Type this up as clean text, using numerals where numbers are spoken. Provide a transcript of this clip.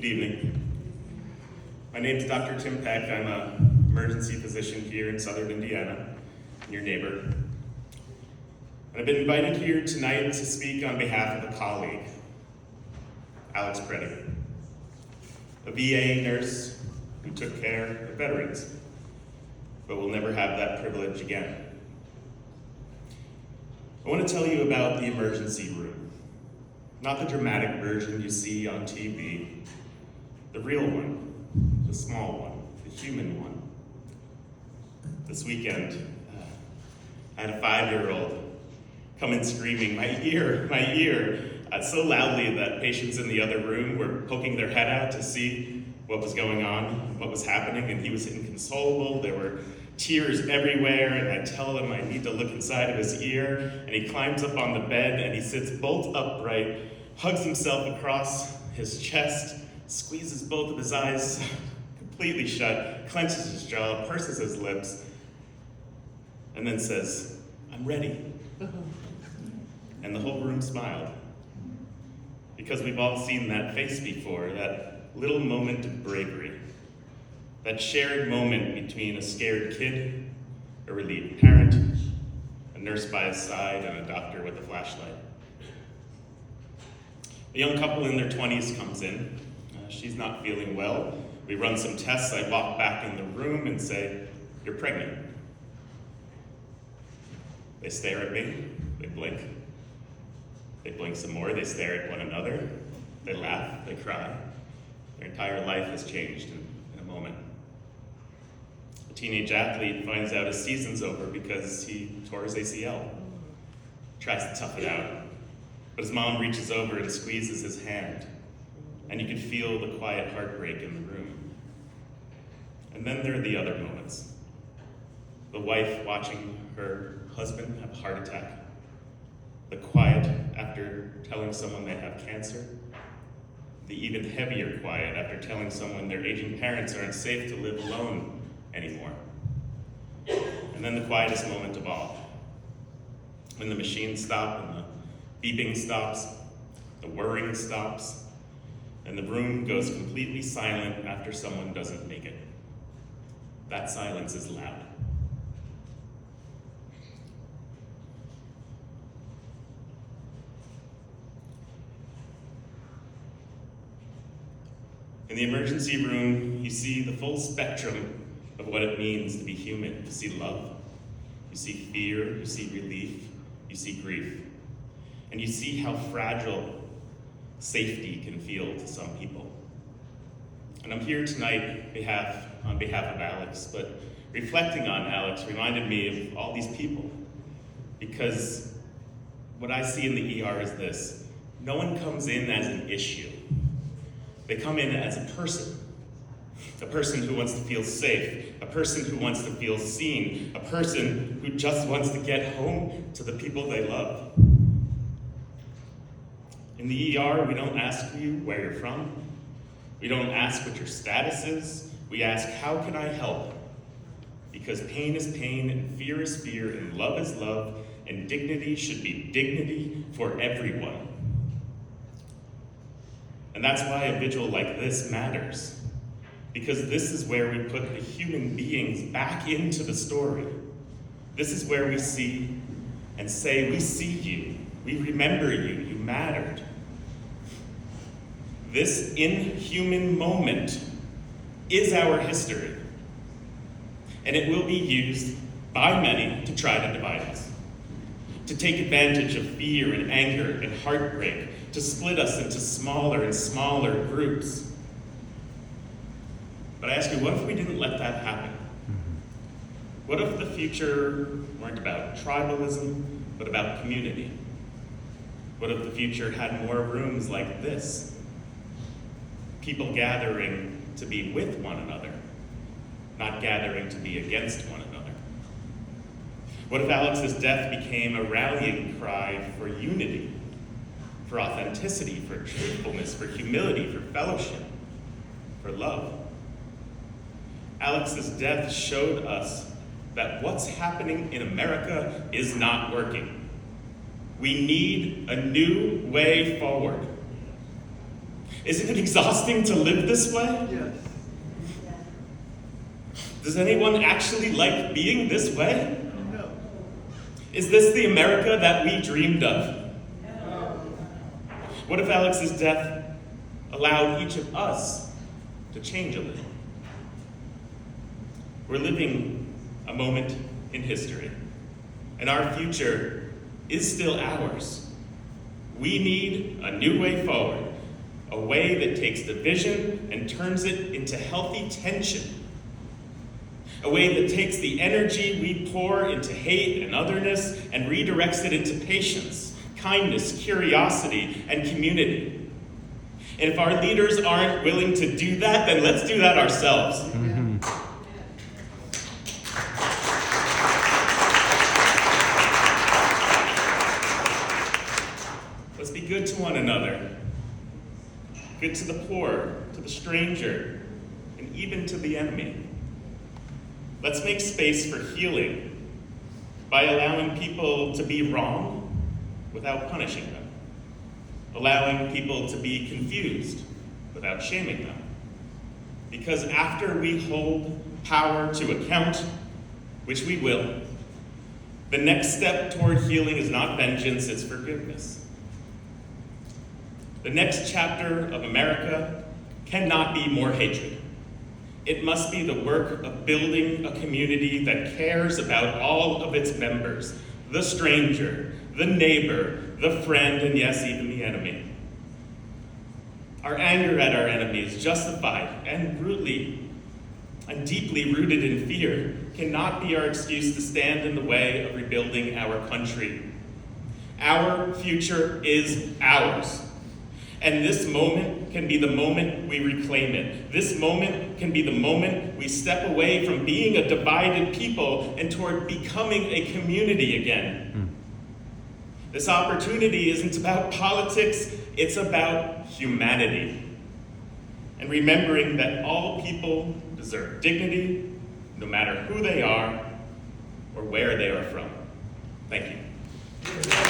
Good evening. My name is Dr. Tim Peck. I'm an emergency physician here in Southern Indiana, your neighbor. And I've been invited here tonight to speak on behalf of a colleague, Alex Pretti, a VA nurse who took care of veterans, but will never have that privilege again. I want to tell you about the emergency room, not the dramatic version you see on TV, the real one, the small one, the human one. This weekend, I had a 5-year-old come in screaming, my ear, so loudly that patients in the other room were poking their head out to see what was going on, what was happening, and he was inconsolable. There were tears everywhere, and I tell him I need to look inside of his ear, and he climbs up on the bed, and he sits bolt upright, hugs himself across his chest, squeezes both of his eyes completely shut, clenches his jaw, purses his lips, and then says, "I'm ready." And the whole room smiled. Because we've all seen that face before, that little moment of bravery, that shared moment between a scared kid, a relieved parent, a nurse by his side, and a doctor with a flashlight. A young couple in their 20s comes in. She's not feeling well. We run some tests. I walk back in the room and say, "You're pregnant." They stare at me. They blink. They blink some more. They stare at one another. They laugh. They cry. Their entire life has changed in a moment. A teenage athlete finds out his season's over because he tore his ACL. Tries to tough it out. But his mom reaches over and squeezes his hand. And you can feel the quiet heartbreak in the room. And then there are the other moments. The wife watching her husband have a heart attack. The quiet after telling someone they have cancer. The even heavier quiet after telling someone their aging parents aren't safe to live alone anymore. And then the quietest moment of all. When the machines stop and the beeping stops, the whirring stops, and the room goes completely silent after someone doesn't make it. That silence is loud. In the emergency room, you see the full spectrum of what it means to be human. You see love, you see fear, you see relief, you see grief. And you see how fragile safety can feel to some people. And I'm here tonight on behalf of Alex, but reflecting on Alex reminded me of all these people. Because what I see in the ER is this: no one comes in as an issue. They come in as a person who wants to feel safe, a person who wants to feel seen, a person who just wants to get home to the people they love. In the ER, we don't ask you where you're from. We don't ask what your status is. We ask, how can I help? Because pain is pain, and fear is fear, and love is love, and dignity should be dignity for everyone. And that's why a vigil like this matters. Because this is where we put the human beings back into the story. This is where we see and say, we see you, we remember you, you mattered. This inhuman moment is our history, and it will be used by many to try to divide us, to take advantage of fear and anger and heartbreak, to split us into smaller and smaller groups. But I ask you, what if we didn't let that happen? What if the future weren't about tribalism, but about community? What if the future had more rooms like this? People gathering to be with one another, not gathering to be against one another. What if Alex's death became a rallying cry for unity, for authenticity, for truthfulness, for humility, for fellowship, for love? Alex's death showed us that what's happening in America is not working. We need a new way forward. Isn't it exhausting to live this way? Yes. Does anyone actually like being this way? No. Is this the America that we dreamed of? What if Alex's death allowed each of us to change a little? We're living a moment in history, and our future is still ours. We need a new way forward, a way that takes division and turns it into healthy tension, a way that takes the energy we pour into hate and otherness and redirects it into patience, kindness, curiosity, and community. And if our leaders aren't willing to do that, then let's do that ourselves. Let's be good to one another. Good to the poor, to the stranger, and even to the enemy. Let's make space for healing by allowing people to be wrong without punishing them. Allowing people to be confused without shaming them. Because after we hold power to account, which we will, the next step toward healing is not vengeance, it's forgiveness. The next chapter of America cannot be more hatred. It must be the work of building a community that cares about all of its members, the stranger, the neighbor, the friend, and yes, even the enemy. Our anger at our enemy is justified and brutally and deeply rooted in fear cannot be our excuse to stand in the way of rebuilding our country. Our future is ours. And this moment can be the moment we reclaim it. This moment can be the moment we step away from being a divided people and toward becoming a community again. This opportunity isn't about politics, it's about humanity. And remembering that all people deserve dignity, no matter who they are or where they are from. Thank you.